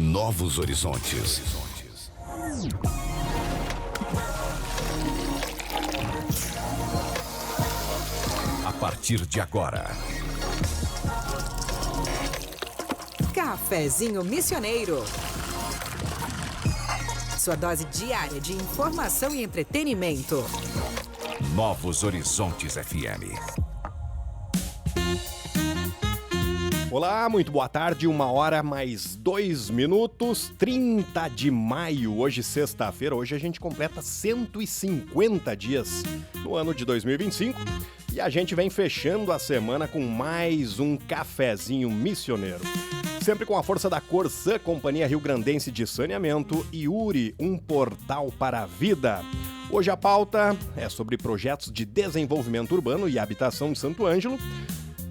novos horizontes. A partir de agora. Cafezinho Missioneiro. Sua dose diária de informação e entretenimento. Novos Horizontes FM. Olá, muito boa tarde, 1h mais 2 minutos, 30 de maio, hoje sexta-feira, hoje a gente completa 150 dias no ano de 2025 e a gente vem fechando a semana com mais um cafezinho missioneiro. Sempre com a força da Corsã, Companhia Rio Grandense de Saneamento e URI, um portal para a vida. Hoje a pauta é sobre projetos de desenvolvimento urbano e habitação de Santo Ângelo.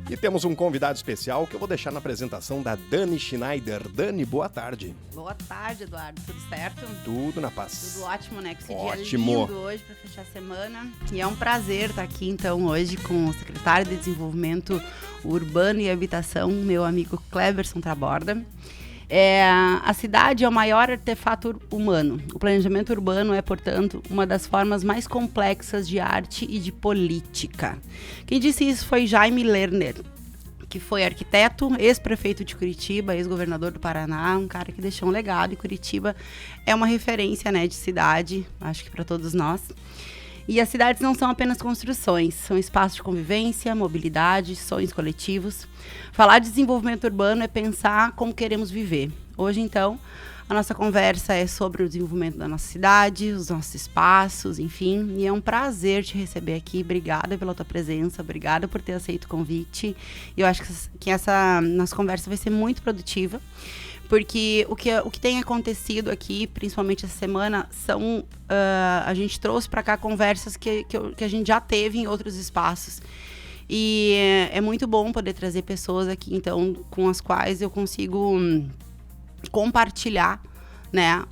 E temos um convidado especial que eu vou deixar na apresentação da Dani Schneider. Dani, boa tarde. Boa tarde, Eduardo. Tudo certo? Tudo na paz. Tudo ótimo, né? Com esse Ótimo. dia lindo hoje para fechar a semana. E é um prazer estar aqui, então, hoje com o secretário de Desenvolvimento Urbano e Habitação, meu amigo Cleberson Traborda. A cidade é o maior artefato humano. O planejamento urbano é, portanto, uma das formas mais complexas de arte e de política. Quem disse isso foi Jaime Lerner, que foi arquiteto, ex-prefeito de Curitiba, ex-governador do Paraná, um cara que deixou um legado. E Curitiba é uma referência, né, de cidade, acho que para todos nós. E as cidades não são apenas construções, são espaços de convivência, mobilidade, sonhos coletivos. Falar de desenvolvimento urbano é pensar como queremos viver. Hoje, então, a nossa conversa é sobre o desenvolvimento da nossa cidade, os nossos espaços, enfim. E é um prazer te receber aqui. Obrigada pela tua presença, obrigada por ter aceito o convite. E eu acho que essa nossa conversa vai ser muito produtiva. Porque o que tem acontecido aqui, principalmente essa semana, são... a gente trouxe para cá conversas que a gente já teve em outros espaços. E é muito bom poder trazer pessoas aqui, então, com as quais eu consigo compartilhar, né,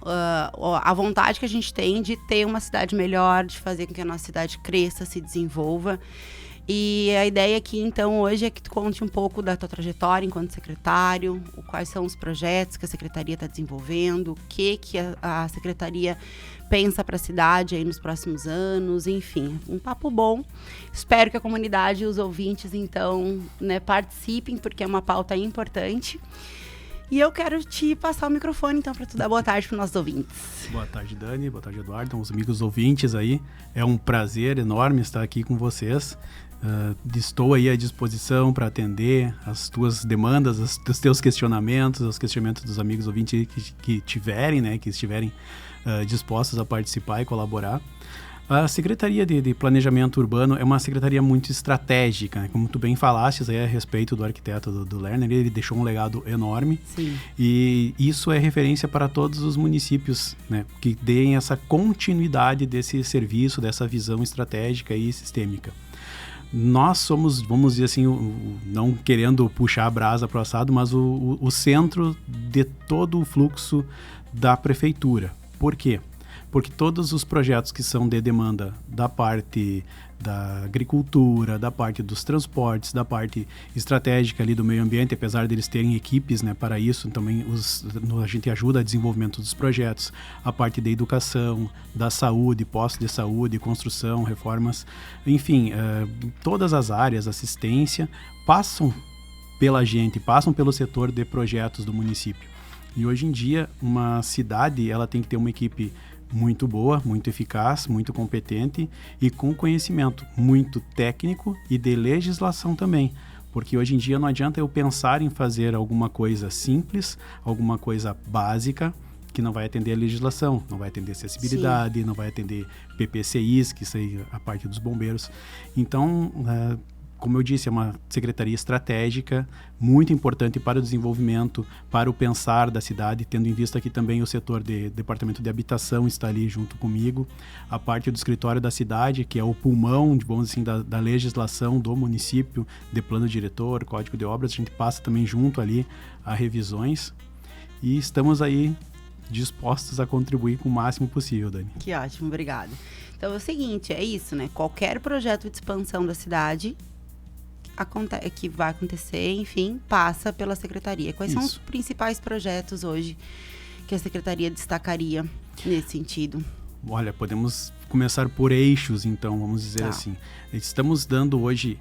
a vontade que a gente tem de ter uma cidade melhor, de fazer com que a nossa cidade cresça, se desenvolva. E a ideia aqui, então, hoje é que tu conte um pouco da tua trajetória enquanto secretário, quais são os projetos que a secretaria está desenvolvendo, o que a secretaria pensa para a cidade aí nos próximos anos, enfim, um papo bom. Espero que a comunidade e os ouvintes, então, né, participem, porque é uma pauta importante. E eu quero te passar o microfone, então, para tu dar boa tarde para os nossos ouvintes. Boa tarde, Dani. Boa tarde, Eduardo. Os amigos ouvintes aí. É um prazer enorme estar aqui com vocês. Estou aí à disposição para atender as tuas demandas, os teus questionamentos, os questionamentos dos amigos ouvintes que tiverem, né, que estiverem dispostos a participar e colaborar. A Secretaria de Planejamento Urbano é uma secretaria muito estratégica, né? Como tu bem falaste aí a respeito do arquiteto do Lerner, ele deixou um legado enorme. Sim. E isso é referência para todos os municípios, né, que deem essa continuidade desse serviço, dessa visão estratégica e sistêmica. Nós somos, vamos dizer assim, não querendo puxar a brasa para o assado, mas o centro de todo o fluxo da prefeitura. Por quê? Porque todos os projetos que são de demanda da parte da agricultura, da parte dos transportes, da parte estratégica ali do meio ambiente, apesar deles terem equipes, né, para isso, também a gente ajuda a desenvolvimento dos projetos, a parte da educação, da saúde, postos de saúde, construção, reformas, enfim, todas as áreas, assistência, passam pela gente, passam pelo setor de projetos do município. E hoje em dia, uma cidade, ela tem que ter uma equipe muito boa, muito eficaz, muito competente e com conhecimento muito técnico e de legislação também. Porque hoje em dia não adianta eu pensar em fazer alguma coisa simples, alguma coisa básica, que não vai atender a legislação, não vai atender acessibilidade, Sim. Não vai atender PPCIs, que isso aí é a parte dos bombeiros. Então, como eu disse, é uma secretaria estratégica, muito importante para o desenvolvimento, para o pensar da cidade, tendo em vista que também o setor de departamento de habitação está ali junto comigo, a parte do escritório da cidade, que é o pulmão, vamos dizer assim, da legislação do município, de plano diretor, código de obras, a gente passa também junto ali a revisões e estamos aí dispostos a contribuir com o máximo possível, Dani. Que ótimo, obrigada. Então é o seguinte, é isso, né? Qualquer projeto de expansão da cidade que vai acontecer, enfim, passa pela Secretaria. Quais são os Isso. principais projetos hoje que a Secretaria destacaria nesse sentido? Olha, podemos começar por eixos, então, vamos dizer Tá. assim. Estamos dando hoje,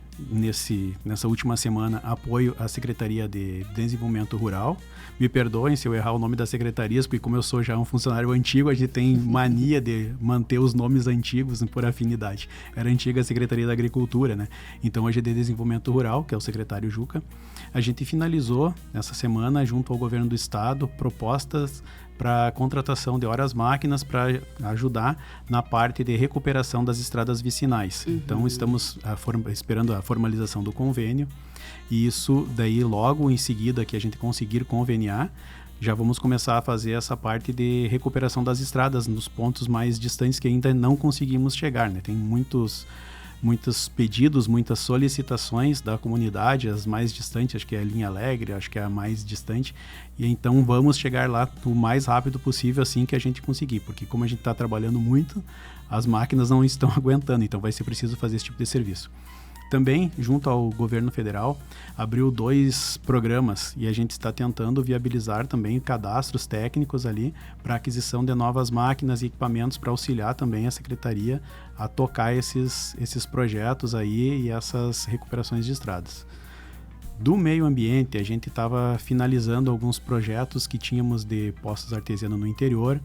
nessa última semana, apoio à Secretaria de Desenvolvimento Rural. Me perdoem se eu errar o nome das secretarias, porque como eu sou já um funcionário antigo, a gente tem mania de manter os nomes antigos por afinidade. Era a antiga Secretaria da Agricultura, né? Então, hoje é de Desenvolvimento Rural, que é o secretário Juca. A gente finalizou, nessa semana, junto ao governo do estado, propostas para contratação de horas-máquinas para ajudar na parte de recuperação das estradas vicinais. Então, estamos esperando a formalização do convênio e isso daí logo em seguida que a gente conseguir conveniar, já vamos começar a fazer essa parte de recuperação das estradas nos pontos mais distantes que ainda não conseguimos chegar, né? Tem muitos pedidos, muitas solicitações da comunidade, as mais distantes, acho que é a Linha Alegre, acho que é a mais distante, e então vamos chegar lá o mais rápido possível assim que a gente conseguir, porque como a gente está trabalhando muito, as máquinas não estão aguentando, então vai ser preciso fazer esse tipo de serviço. Também, junto ao governo federal, abriu 2 programas e a gente está tentando viabilizar também cadastros técnicos ali para aquisição de novas máquinas e equipamentos para auxiliar também a Secretaria a tocar esses projetos aí e essas recuperações de estradas. Do meio ambiente, a gente estava finalizando alguns projetos que tínhamos de postos artesianos no interior,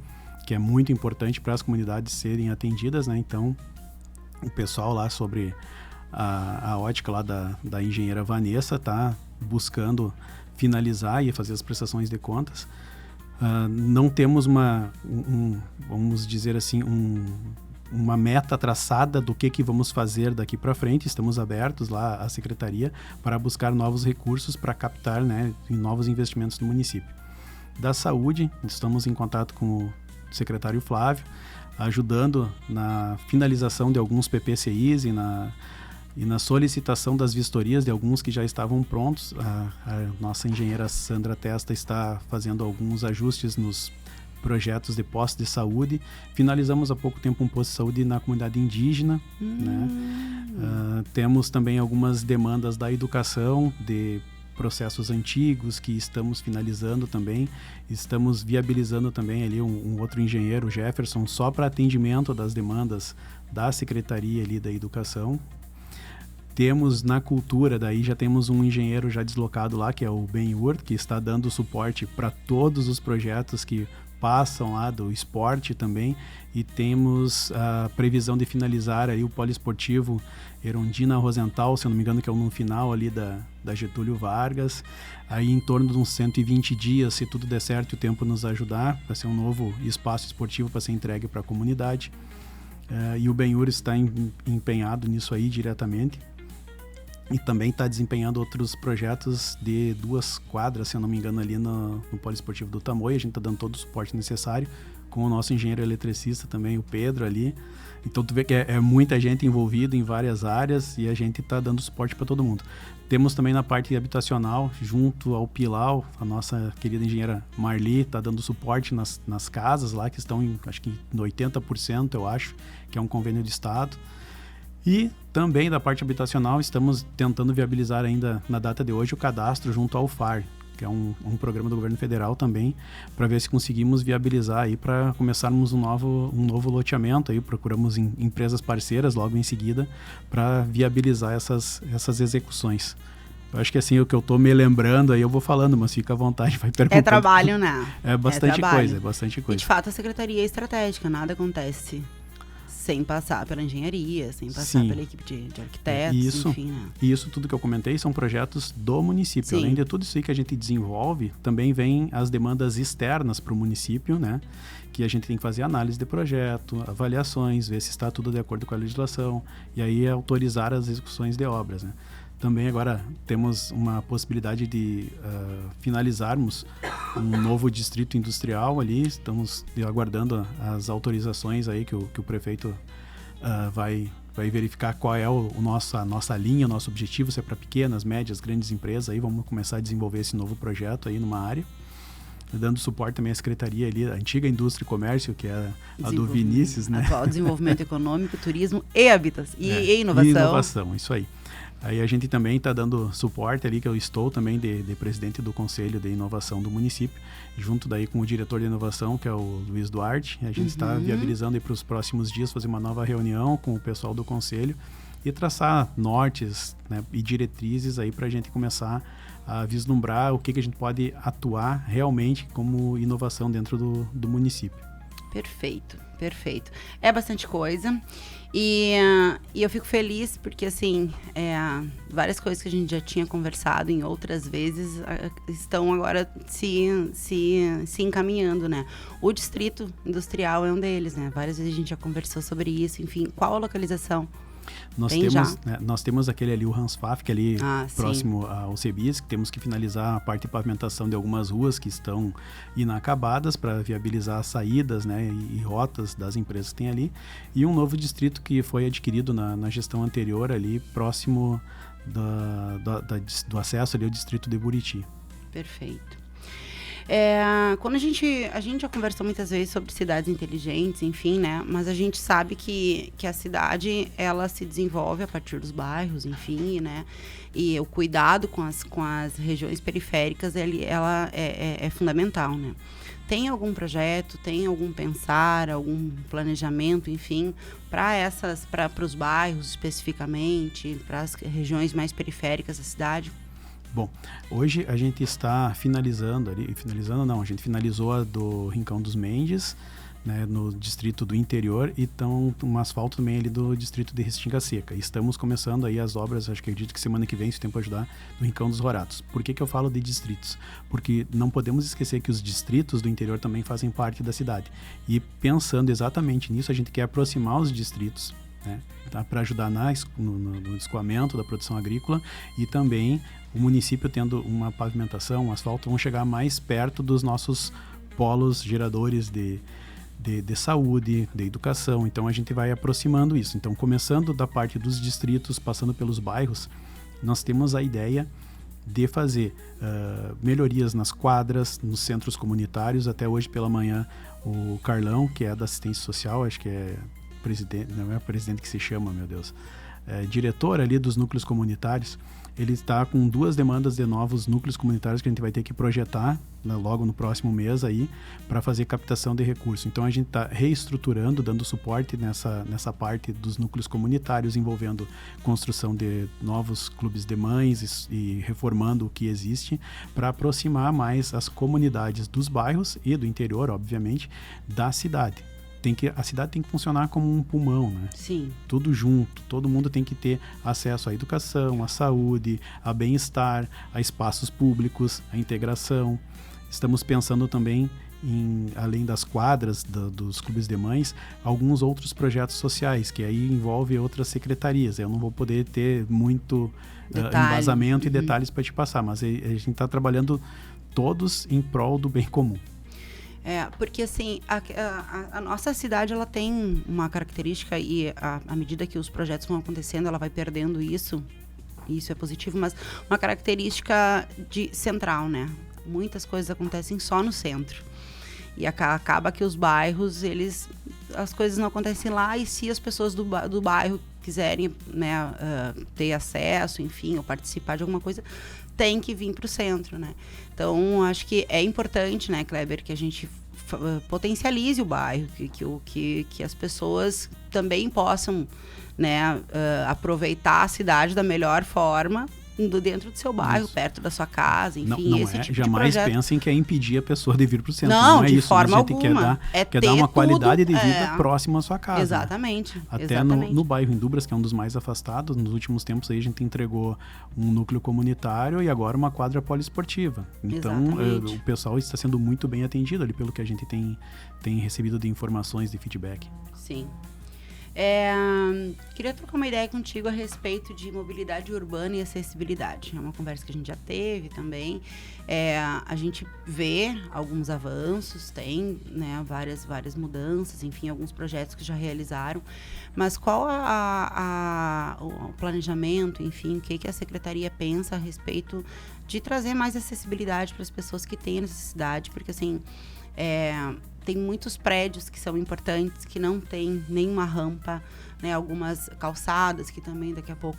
que é muito importante para as comunidades serem atendidas, né? Então, o pessoal lá sobre a ótica lá da engenheira Vanessa está buscando finalizar e fazer as prestações de contas. Não temos vamos dizer assim, uma meta traçada do que vamos fazer daqui para frente. Estamos abertos lá à Secretaria para buscar novos recursos para captar, né, novos investimentos no município. Da saúde, estamos em contato com o secretário Flávio, ajudando na finalização de alguns PPCIs e na solicitação das vistorias de alguns que já estavam prontos. A nossa engenheira Sandra Testa está fazendo alguns ajustes nos projetos de postos de saúde. Finalizamos há pouco tempo um posto de saúde na comunidade indígena. Né? Temos também algumas demandas da educação, de processos antigos que estamos finalizando também. Estamos viabilizando também ali um outro engenheiro, o Jefferson, só para atendimento das demandas da Secretaria ali da Educação. Temos na cultura, daí já temos um engenheiro já deslocado lá, que é o Ben-Hur, que está dando suporte para todos os projetos que passam lá do esporte também, e temos a previsão de finalizar aí o poliesportivo Erundina Rosenthal, se eu não me engano, que é no final ali da Getúlio Vargas, aí em torno de uns 120 dias, se tudo der certo e o tempo nos ajudar, para ser um novo espaço esportivo para ser entregue para a comunidade. E o Ben-Hur está empenhado nisso aí diretamente. E também está desempenhando outros projetos de 2 quadras, se eu não me engano, ali no poliesportivo do Tamoio. A gente está dando todo o suporte necessário com o nosso engenheiro eletricista também, o Pedro ali. Então tu vê que é muita gente envolvida em várias áreas e a gente está dando suporte para todo mundo. Temos também na parte habitacional, junto ao Pilau, a nossa querida engenheira Marli está dando suporte nas casas lá, que estão acho que no 80%, eu acho, que é um convênio de estado. E também da parte habitacional estamos tentando viabilizar ainda na data de hoje o cadastro junto ao FAR, que é um programa do governo federal também, para ver se conseguimos viabilizar aí para começarmos um novo loteamento aí. Procuramos empresas parceiras logo em seguida para viabilizar essas execuções. Eu acho que assim, o que eu estou me lembrando aí eu vou falando, mas fica à vontade, vai perguntando. É trabalho, né? É bastante coisa, é bastante coisa. E de fato a Secretaria é estratégica, nada acontece sem passar pela engenharia, sem passar Sim. pela equipe de arquitetos, enfim, né? E isso tudo que eu comentei são projetos do município. Sim. Além de tudo isso aí que a gente desenvolve, também vem as demandas externas para o município, né? Que a gente tem que fazer análise de projeto, avaliações, ver se está tudo de acordo com a legislação e aí autorizar as execuções de obras, né? Também agora temos uma possibilidade de finalizarmos um novo distrito industrial ali. Estamos aguardando as autorizações aí que o prefeito vai verificar qual é a nossa linha, o nosso objetivo, se é para pequenas, médias, grandes empresas. Aí vamos começar a desenvolver esse novo projeto aí numa área. Dando suporte também à secretaria ali, a antiga Indústria e Comércio, que é a do Vinícius, né? Atual Desenvolvimento Econômico, Turismo e Habitação. E Inovação. E inovação, isso aí. Aí a gente também está dando suporte ali, que eu estou também de presidente do Conselho de Inovação do município, junto daí com o diretor de inovação, que é o Luiz Duarte. A gente está viabilizando para os próximos dias fazer uma nova reunião com o pessoal do Conselho e traçar nortes, né, e diretrizes aí para a gente começar a vislumbrar o que a gente pode atuar realmente como inovação dentro do município. Perfeito, perfeito. É bastante coisa e eu fico feliz porque, assim, várias coisas que a gente já tinha conversado em outras vezes estão agora se encaminhando, né? O Distrito Industrial é um deles, né? Várias vezes a gente já conversou sobre isso, enfim. Qual a localização? Nós temos aquele ali, o Hansfaf, que é ali próximo ao Cebis, que temos que finalizar a parte de pavimentação de algumas ruas que estão inacabadas para viabilizar as saídas, né, e rotas das empresas que tem ali. E um novo distrito que foi adquirido na gestão anterior ali, próximo do acesso ali ao distrito de Buriti. Perfeito. Quando a gente já conversou muitas vezes sobre cidades inteligentes, enfim, né? Mas a gente sabe que a cidade, ela se desenvolve a partir dos bairros, enfim, né? E o cuidado com as regiões periféricas, ela é fundamental, né? Tem algum projeto, tem algum pensar, algum planejamento, enfim, para os bairros especificamente, para as regiões mais periféricas da cidade? Bom, hoje a gente está finalizando ali, a gente finalizou a do Rincão dos Mendes, né, no distrito do interior, e então um asfalto também ali do distrito de Restinga Seca. E estamos começando aí as obras, acho que acredito que semana que vem, se o tempo ajudar, no Rincão dos Roratos. Por que eu falo de distritos? Porque não podemos esquecer que os distritos do interior também fazem parte da cidade. E pensando exatamente nisso, a gente quer aproximar os distritos, né, para ajudar no escoamento da produção agrícola, e também o município tendo uma pavimentação, um asfalto, vão chegar mais perto dos nossos polos geradores de saúde, de educação. Então a gente vai aproximando isso. Então, começando da parte dos distritos, passando pelos bairros, nós temos a ideia de fazer melhorias nas quadras, nos centros comunitários. Até hoje pela manhã, o Carlão, que é da assistência social, acho que é presidente, não é presidente que se chama, meu Deus, diretor ali dos núcleos comunitários, ele está com 2 demandas de novos núcleos comunitários que a gente vai ter que projetar, né, logo no próximo mês aí, para fazer captação de recursos. Então a gente está reestruturando, dando suporte nessa parte dos núcleos comunitários, envolvendo construção de novos clubes de mães e reformando o que existe, para aproximar mais as comunidades dos bairros e do interior, obviamente, da cidade. A cidade tem que funcionar como um pulmão, né? Sim. Tudo junto, todo mundo tem que ter acesso à educação, à saúde, a bem-estar, a espaços públicos, a integração. Estamos pensando também além das quadras dos clubes de mães, alguns outros projetos sociais, que aí envolve outras secretarias. Eu não vou poder ter muito embasamento e detalhes para te passar, mas a gente está trabalhando todos em prol do bem comum. Porque assim, a nossa cidade, ela tem uma característica, e à medida que os projetos vão acontecendo, ela vai perdendo isso é positivo, mas uma característica central, né? Muitas coisas acontecem só no centro. E acaba que os bairros, as coisas não acontecem lá, e se as pessoas do bairro quiserem, né, ter acesso, enfim, ou participar de alguma coisa, tem que vir para o centro, né? Então, acho que é importante, né, Kleber, que a gente potencialize o bairro, que as pessoas também possam, né, aproveitar a cidade da melhor forma, dentro do seu bairro, isso, perto da sua casa, enfim, não esse tipo jamais de projeto. Pensem que é impedir a pessoa de vir para o centro. Não, é de isso, forma a gente alguma. quer dar uma qualidade de vida próxima à sua casa. Exatamente. Né? Até exatamente. No bairro Indubras, que é um dos mais afastados, nos últimos tempos aí a gente entregou um núcleo comunitário e agora uma quadra poliesportiva. Então, o pessoal está sendo muito bem atendido ali, pelo que a gente tem recebido de informações, de feedback. Sim. Queria trocar uma ideia contigo a respeito de mobilidade urbana e acessibilidade. É uma conversa que a gente já teve também. A gente vê alguns avanços, tem, né, várias mudanças, enfim, alguns projetos que já realizaram. Mas qual o planejamento, enfim, o que a Secretaria pensa a respeito de trazer mais acessibilidade para as pessoas que têm necessidade? Porque, assim, Tem muitos prédios que são importantes, que não tem nenhuma rampa, né? Algumas calçadas que também daqui a pouco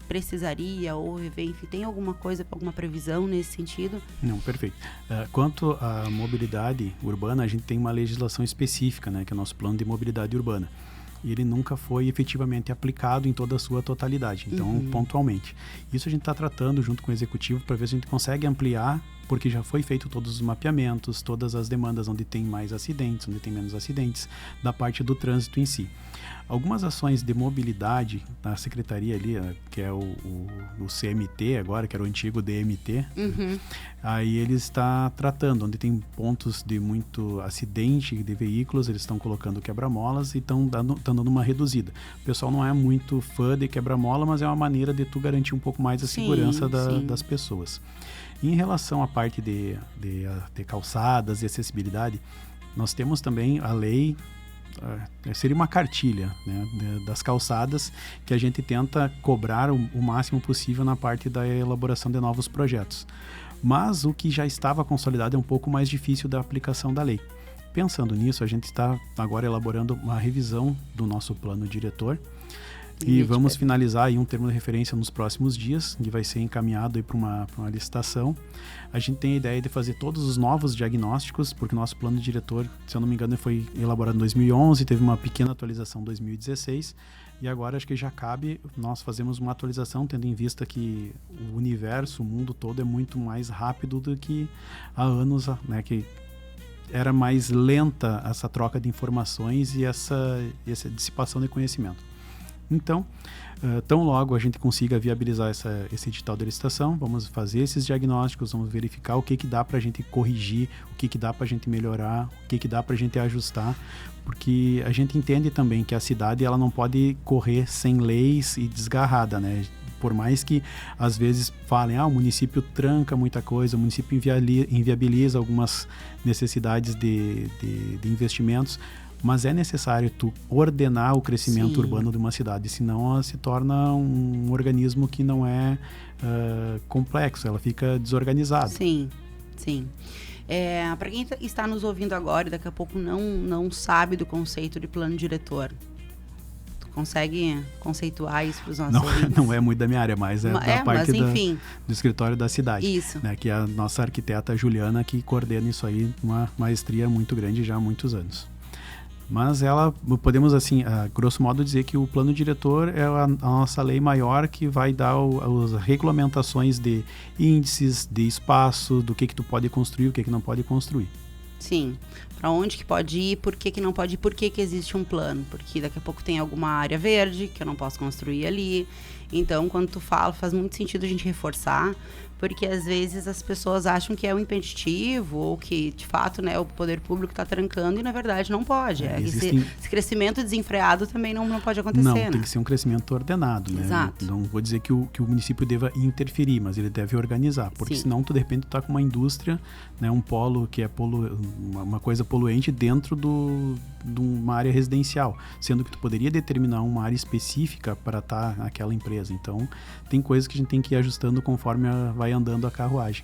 precisaria, ou enfim, tem alguma coisa, alguma previsão nesse sentido? Não, perfeito. Quanto à mobilidade urbana, a gente tem uma legislação específica, né? Que é o nosso plano de mobilidade urbana. E ele nunca foi efetivamente aplicado em toda a sua totalidade, então pontualmente. Isso a gente está tratando junto com o executivo para ver se a gente consegue ampliar, porque já foi feito todos os mapeamentos, todas as demandas onde tem mais acidentes, onde tem menos acidentes, da parte do trânsito em si. Algumas ações de mobilidade na secretaria ali, que é o CMT agora, que era o antigo DMT, aí ele está tratando, onde tem pontos de muito acidente de veículos, eles estão colocando quebra-molas e estão dando uma reduzida. O pessoal não é muito fã de quebra-mola, mas é uma maneira de tu garantir um pouco mais a segurança das pessoas. Em relação à parte de calçadas e acessibilidade, nós temos também a lei, seria uma cartilha, né, das calçadas, que a gente tenta cobrar o máximo possível na parte da elaboração de novos projetos. Mas o que já estava consolidado é um pouco mais difícil da aplicação da lei. Pensando nisso, a gente está agora elaborando uma revisão do nosso plano diretor, e vamos finalizar aí um termo de referência nos próximos dias, que vai ser encaminhado para uma licitação. A gente tem a ideia de fazer todos os novos diagnósticos, porque o nosso plano diretor, se eu não me engano, foi elaborado em 2011, teve uma pequena atualização em 2016, e agora acho que já cabe nós fazermos uma atualização, tendo em vista que o universo, o mundo todo é muito mais rápido do que há anos, né, que era mais lenta essa troca de informações e essa dissipação de conhecimento. Então, tão logo a gente consiga viabilizar esse edital de licitação, vamos fazer esses diagnósticos, vamos verificar o que dá para a gente corrigir, o que dá para a gente melhorar, o que dá para a gente ajustar, porque a gente entende também que a cidade ela não pode correr sem leis e desgarrada, né? Por mais que às vezes falem, o município tranca muita coisa, o município inviabiliza algumas necessidades de investimentos, mas é necessário tu ordenar o crescimento urbano de uma cidade, senão ela se torna um organismo que não é complexo, ela fica desorganizada. Sim. Para quem está nos ouvindo agora e daqui a pouco não sabe do conceito de plano diretor, tu consegue conceituar isso para os nossos ouvintes? Não é muito da minha área, mas da parte do escritório da cidade. Isso. Né, que é a nossa arquiteta Juliana que coordena isso aí, uma maestria muito grande já há muitos anos. Mas podemos assim, a grosso modo dizer que o plano diretor é a nossa lei maior que vai dar as regulamentações de índices, de espaço, do que tu pode construir, o que não pode construir. Sim, para onde que pode ir, por que não pode ir, por que existe um plano, porque daqui a pouco tem alguma área verde que eu não posso construir ali. Então, quando tu fala, faz muito sentido a gente reforçar, porque às vezes as pessoas acham que é um impeditivo ou que, de fato, né, o poder público está trancando e, na verdade, não pode. Esse crescimento desenfreado também não pode acontecer, Não, né? tem que ser um crescimento ordenado, né? Exato. Não vou dizer que o município deva interferir, mas ele deve organizar, porque senão tu, de repente, tá com uma indústria, né, um polo que é uma coisa poluente dentro de uma área residencial, sendo que tu poderia determinar uma área específica para estar aquela empresa. Então, tem coisas que a gente tem que ir ajustando conforme vai andando a carruagem.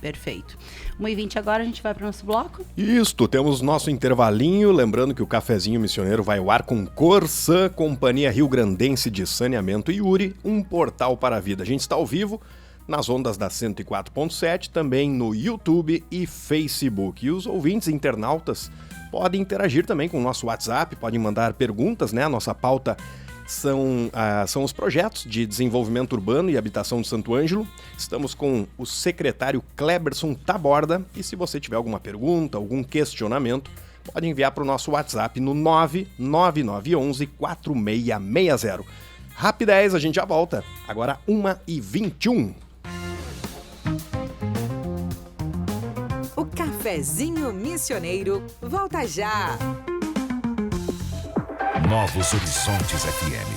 Perfeito. 1h20 agora, a gente vai para o nosso bloco? Isto, temos nosso intervalinho, lembrando que o Cafezinho Missioneiro vai ao ar com Corsã, Companhia Rio Grandense de Saneamento e Uri, um portal para a vida. A gente está ao vivo nas ondas da 104.7, também no YouTube e Facebook. E os ouvintes internautas podem interagir também com o nosso WhatsApp, podem mandar perguntas, né? A nossa pauta são os projetos de desenvolvimento urbano e habitação de Santo Ângelo. Estamos com o secretário Cleberson Taborda e se você tiver alguma pergunta, algum questionamento, pode enviar para o nosso WhatsApp no 99911-4660. Rapidez, a gente já volta. Agora 1h21. O Cafezinho Missioneiro volta já. Novos Horizontes FM.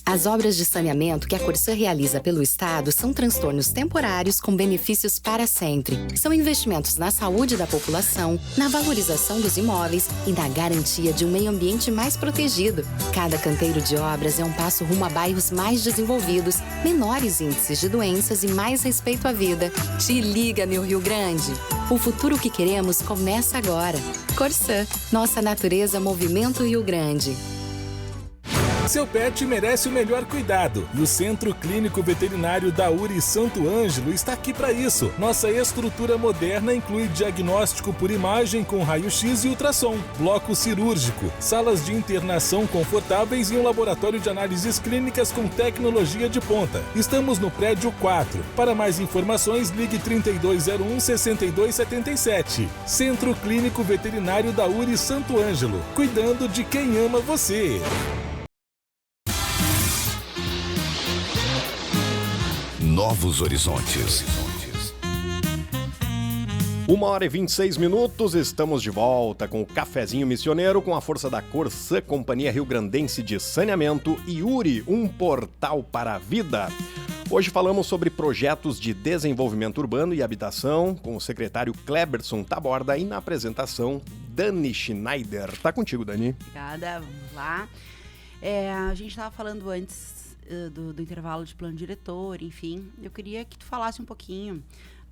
As As obras de saneamento que a Corsã realiza pelo Estado são transtornos temporários com benefícios para sempre. São investimentos na saúde da população, na valorização dos imóveis e na garantia de um meio ambiente mais protegido. Cada canteiro de obras é um passo rumo a bairros mais desenvolvidos, menores índices de doenças e mais respeito à vida. Te liga, meu Rio Grande! O futuro que queremos começa agora. Corsã, nossa natureza, movimento Rio Grande. Seu pet merece o melhor cuidado e o Centro Clínico Veterinário da URI Santo Ângelo está aqui para isso. Nossa estrutura moderna inclui diagnóstico por imagem com raio-x e ultrassom, bloco cirúrgico, salas de internação confortáveis e um laboratório de análises clínicas com tecnologia de ponta. Estamos no prédio 4. Para mais informações, ligue 3201-6277. Centro Clínico Veterinário da URI Santo Ângelo, cuidando de quem ama você. Novos horizontes. 1h26, estamos de volta com o Cafezinho Missioneiro com a força da Corsã, Companhia Rio Grandense de Saneamento e URI, um portal para a vida. Hoje falamos sobre projetos de desenvolvimento urbano e habitação com o secretário Cleberson Taborda e na apresentação Dani Schneider. Tá contigo, Dani. Obrigada, vamos lá. A gente estava falando antes do intervalo de plano diretor, enfim. Eu queria que tu falasse um pouquinho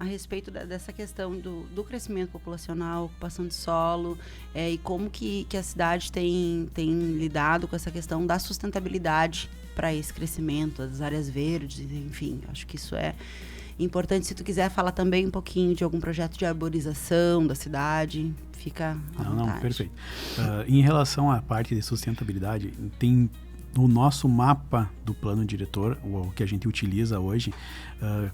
a respeito dessa questão do crescimento populacional, ocupação de solo, e como que a cidade tem lidado com essa questão da sustentabilidade para esse crescimento, das áreas verdes, enfim. Acho que isso é importante. Se tu quiser falar também um pouquinho de algum projeto de arborização da cidade, fica à vontade. Não, perfeito. Em relação à parte de sustentabilidade, tem no nosso mapa do plano diretor, o que a gente utiliza hoje,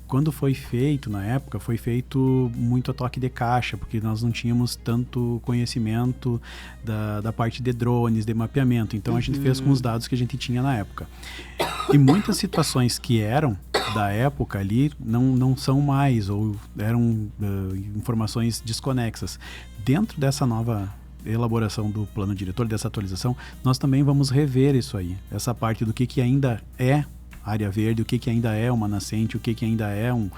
quando foi feito, na época, foi feito muito a toque de caixa, porque nós não tínhamos tanto conhecimento da parte de drones, de mapeamento. Então, a gente fez com os dados que a gente tinha na época. E muitas situações que eram da época ali não são mais, ou eram informações desconexas. Dentro dessa nova elaboração do plano diretor, dessa atualização, nós também vamos rever isso aí, essa parte do que ainda é área verde, o que ainda é uma nascente, o que ainda é um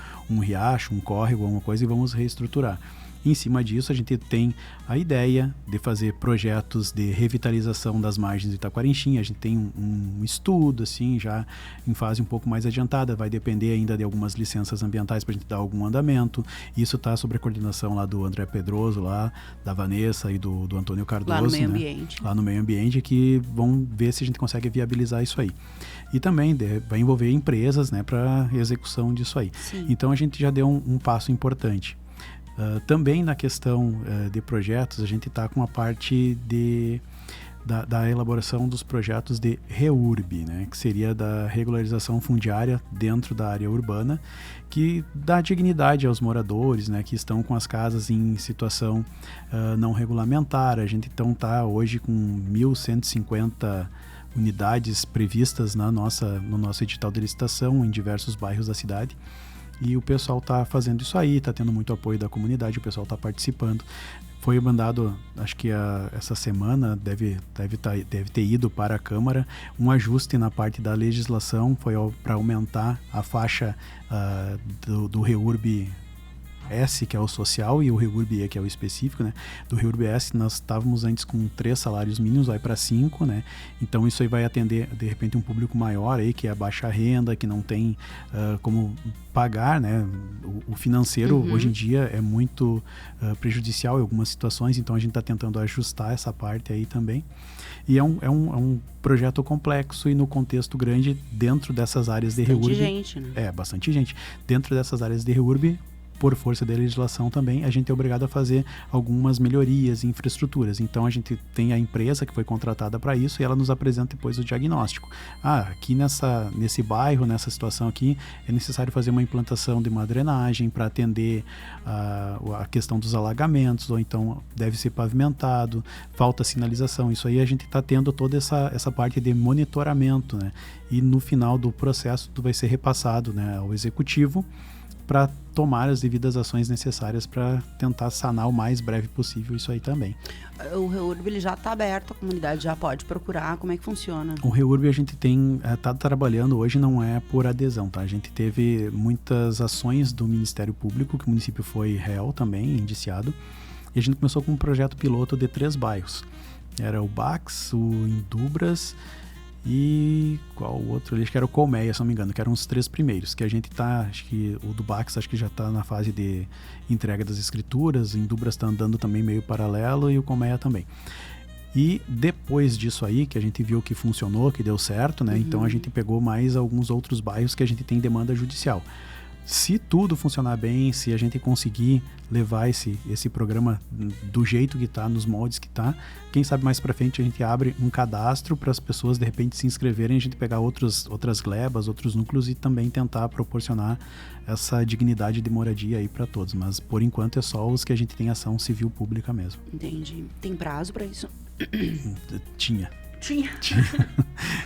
riacho, um córrego, alguma coisa, e vamos reestruturar. Em cima disso, a gente tem a ideia de fazer projetos de revitalização das margens do Itaquarenchim. A gente tem um estudo, assim, já em fase um pouco mais adiantada. Vai depender ainda de algumas licenças ambientais para a gente dar algum andamento. Isso está sob a coordenação lá do André Pedroso, lá da Vanessa e do Antônio Cardoso. Lá no meio ambiente. Lá no meio ambiente, que vão ver se a gente consegue viabilizar isso aí. E também vai envolver empresas, né, para execução disso aí. Sim. Então, a gente já deu um passo importante. Também na questão de projetos, a gente está com a parte da elaboração dos projetos de REURB, né, que seria da regularização fundiária dentro da área urbana, que dá dignidade aos moradores, né, que estão com as casas em situação não regulamentar. A gente então está hoje com 1.150 unidades previstas no nosso edital de licitação em diversos bairros da cidade. E o pessoal está fazendo isso aí, está tendo muito apoio da comunidade, o pessoal está participando. Foi mandado, acho que essa semana deve ter ido para a Câmara um ajuste na parte da legislação, foi para aumentar a faixa do REURB S, que é o social, e o REURB E, que é o específico, né? Do REURB S, nós estávamos antes com 3 salários mínimos, vai para 5, né? Então, isso aí vai atender, de repente, um público maior aí, que é a baixa renda, que não tem como pagar, né? O financeiro, hoje em dia, é muito prejudicial em algumas situações, então a gente está tentando ajustar essa parte aí também. E é um projeto complexo e no contexto grande, dentro dessas áreas de REURB. Bastante gente, né? Bastante gente. Dentro dessas áreas de REURB, por força da legislação também, a gente é obrigado a fazer algumas melhorias em infraestruturas. Então, a gente tem a empresa que foi contratada para isso e ela nos apresenta depois o diagnóstico. Aqui nesse bairro, nessa situação aqui, é necessário fazer uma implantação de uma drenagem para atender a questão dos alagamentos, ou então deve ser pavimentado, falta sinalização. Isso aí a gente está tendo toda essa parte de monitoramento, né? E no final do processo tudo vai ser repassado, né, ao executivo, para tomar as devidas ações necessárias para tentar sanar o mais breve possível isso aí também. O REURB ele já está aberto, a comunidade já pode procurar, como é que funciona? O REURB a gente está trabalhando hoje, não é por adesão, tá? A gente teve muitas ações do Ministério Público, que o município foi réu também, indiciado, e a gente começou com um projeto piloto de 3 bairros. Era o Bax, o Indubras e qual o outro ali? Acho que era o Colmeia, se não me engano, que eram os 3 primeiros, que a gente acho que o do Bax acho que já está na fase de entrega das escrituras, o Indubras está andando também meio paralelo e o Colmeia também. E depois disso aí, que a gente viu que funcionou, que deu certo, né? Então a gente pegou mais alguns outros bairros que a gente tem demanda judicial. Se tudo funcionar bem, se a gente conseguir levar esse programa do jeito que está, nos moldes que está, quem sabe mais para frente a gente abre um cadastro para as pessoas de repente se inscreverem, a gente pegar outras glebas, outros núcleos e também tentar proporcionar essa dignidade de moradia aí para todos. Mas por enquanto é só os que a gente tem ação civil pública mesmo. Entendi. Tem prazo para isso? Tinha.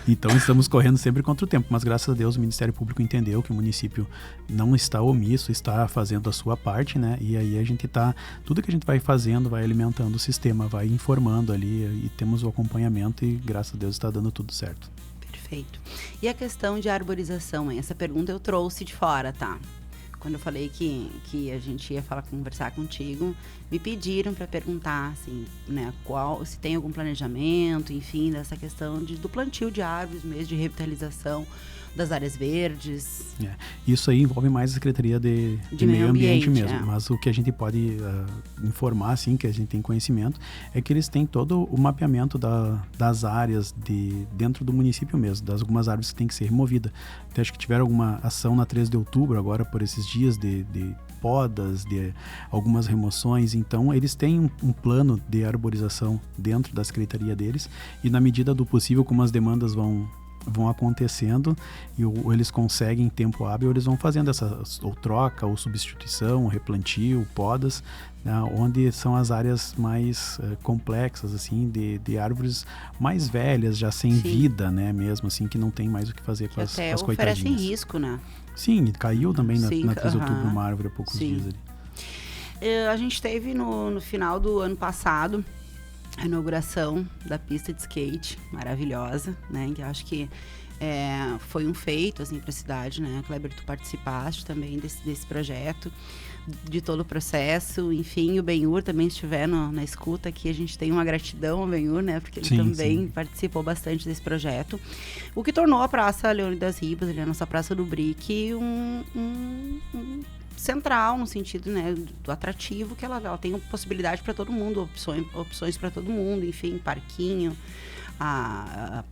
Então estamos correndo sempre contra o tempo, mas graças a Deus o Ministério Público entendeu que o município não está omisso, está fazendo a sua parte, né? E aí a gente tudo que a gente vai fazendo, vai alimentando o sistema, vai informando ali e temos o acompanhamento e graças a Deus está dando tudo certo. Perfeito. E a questão de arborização, essa pergunta eu trouxe de fora, tá? Quando eu falei que a gente ia conversar contigo, me pediram para perguntar, assim, né, se tem algum planejamento, enfim, dessa questão do plantio de árvores mesmo, de revitalização das áreas verdes. Isso aí envolve mais a Secretaria de Meio Ambiente mesmo, mas o que a gente pode informar, assim, que a gente tem conhecimento, é que eles têm todo o mapeamento das áreas dentro do município mesmo, das algumas árvores que tem que ser removidas. Até acho que tiveram alguma ação na 3 de outubro, agora por esses dias de podas, de algumas remoções, então eles têm um plano de arborização dentro da secretaria deles e na medida do possível, como as demandas vão acontecendo e eles conseguem em tempo hábil, eles vão fazendo essa ou troca, ou substituição, replantio, podas, né, onde são as áreas mais complexas, assim, de árvores mais velhas, já sem vida, né, mesmo assim, que não tem mais o que fazer com as coitadinhas. Até oferecem risco, né? Sim, caiu também na 3 de outubro uma árvore há poucos dias ali. A gente teve no final do ano passado a inauguração da pista de skate, maravilhosa, né? Que eu acho que foi um feito, assim, para a cidade, né? Kleber, tu participaste também desse projeto, de todo o processo, enfim, o Benhur também estiver na escuta aqui, a gente tem uma gratidão ao Benhur, né? Porque ele também participou bastante desse projeto, o que tornou a Praça Leônidas Ribas, a nossa Praça do Brick, um central no sentido, né, do atrativo, que ela tem possibilidade para todo mundo, opções para todo mundo, enfim, parquinho, a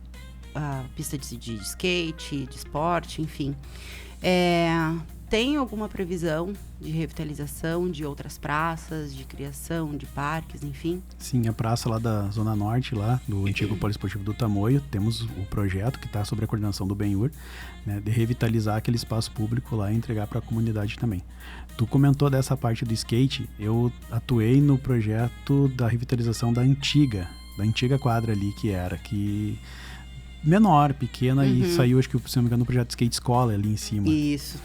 pista de skate, de esporte, enfim. Tem alguma previsão de revitalização de outras praças, de criação de parques, enfim? Sim, a praça lá da Zona Norte, lá do antigo Poliesportivo do Tamoio, temos o projeto que está sob a coordenação do Benhur, né, de revitalizar aquele espaço público lá e entregar para a comunidade também. Tu comentou dessa parte do skate, eu atuei no projeto da revitalização da antiga quadra ali que menor, pequena, e saiu, acho que, se não me engano, no projeto Skate Escola ali em cima. Isso.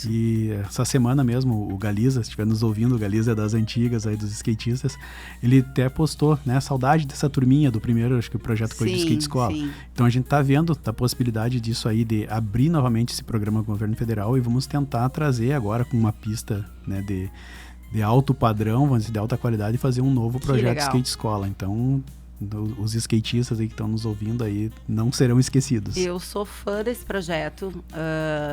E essa semana mesmo, o Galiza, se estiver nos ouvindo, o Galiza é das antigas aí, dos skatistas, ele até postou, né, saudade dessa turminha do primeiro, acho que o projeto foi de Skate Escola. Sim. Então a gente tá vendo a possibilidade disso aí, de abrir novamente esse programa do governo federal e vamos tentar trazer agora com uma pista, né, de alto padrão, vamos dizer, de alta qualidade, e fazer um novo projeto Skate Escola. Então, os skatistas aí que estão nos ouvindo aí não serão esquecidos. Eu sou fã desse projeto,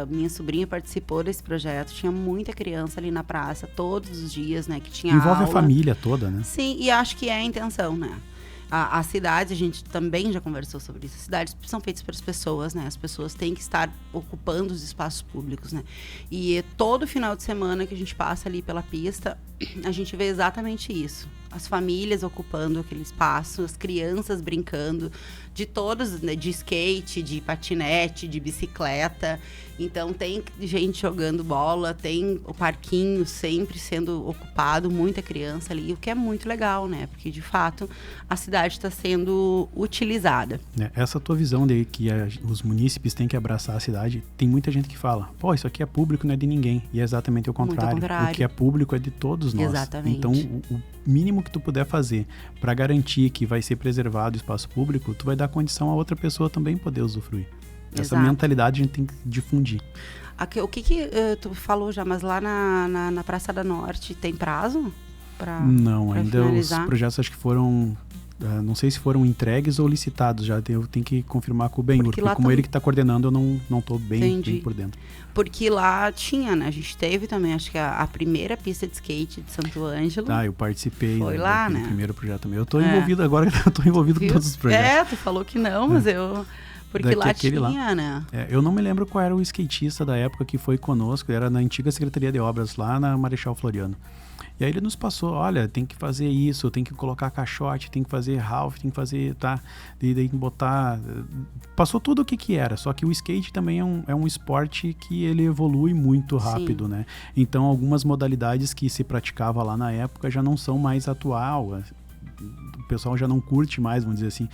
minha sobrinha participou desse projeto, tinha muita criança ali na praça todos os dias, né, que tinha envolve aula. A família toda, né? Sim, e acho que é a intenção, né? As cidades, a gente também já conversou sobre isso, as cidades são feitas pelas pessoas, né? As pessoas têm que estar ocupando os espaços públicos, né? E todo final de semana que a gente passa ali pela pista, a gente vê exatamente isso. as famílias ocupando aquele espaço, as crianças brincando, de todos, né, de skate, de patinete, de bicicleta. Então tem gente jogando bola, tem o parquinho sempre sendo ocupado, muita criança ali, o que é muito legal, né? Porque de fato a cidade está sendo utilizada. Essa tua visão de que os munícipes têm que abraçar a cidade, tem muita gente que fala, pô, isso aqui é público, não é de ninguém. E é exatamente o contrário. O que é público é de todos nós. Exatamente. Então o mínimo que tu puder fazer para garantir que vai ser preservado o espaço público, tu vai dar condição a outra pessoa também poder usufruir. Essa mentalidade a gente tem que difundir. O que tu falou já, mas lá na Praça da Norte tem prazo? Não, ainda finalizar? Os projetos acho que foram, não sei se foram entregues ou licitados, já eu tenho que confirmar com o Benhur, porque como ele que está coordenando, eu não estou bem por dentro. Porque lá tinha, né? A gente teve também, acho que a primeira pista de skate de Santo Ângelo. Eu participei. Foi lá, né? Primeiro projeto também. Eu estou envolvido agora, estou envolvido com todos os projetos. Tu falou que não, mas eu... Porque lá tinha, lá, né? Eu não me lembro qual era o skatista da época que foi conosco, era na antiga Secretaria de Obras, lá na Marechal Floriano. E aí ele nos passou, olha, tem que fazer isso, tem que colocar caixote, tem que fazer half, tem que fazer, tem que botar... Passou tudo o que era, só que o skate também é um esporte que ele evolui muito rápido, né? Então algumas modalidades que se praticava lá na época já não são mais atual, o pessoal já não curte mais, vamos dizer assim,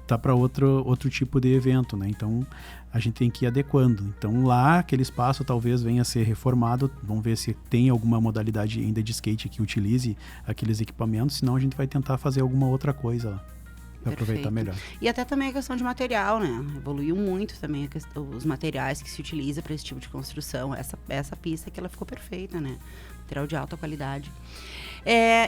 tá para outro tipo de evento, né? Então a gente tem que ir adequando. Então lá aquele espaço talvez venha a ser reformado, vamos ver se tem alguma modalidade ainda de skate que utilize aqueles equipamentos, senão a gente vai tentar fazer alguma outra coisa lá para aproveitar melhor. E até também a questão de material, né? Evoluiu muito também os materiais que se utiliza para esse tipo de construção. Essa pista que ela ficou perfeita, né? Material de alta qualidade.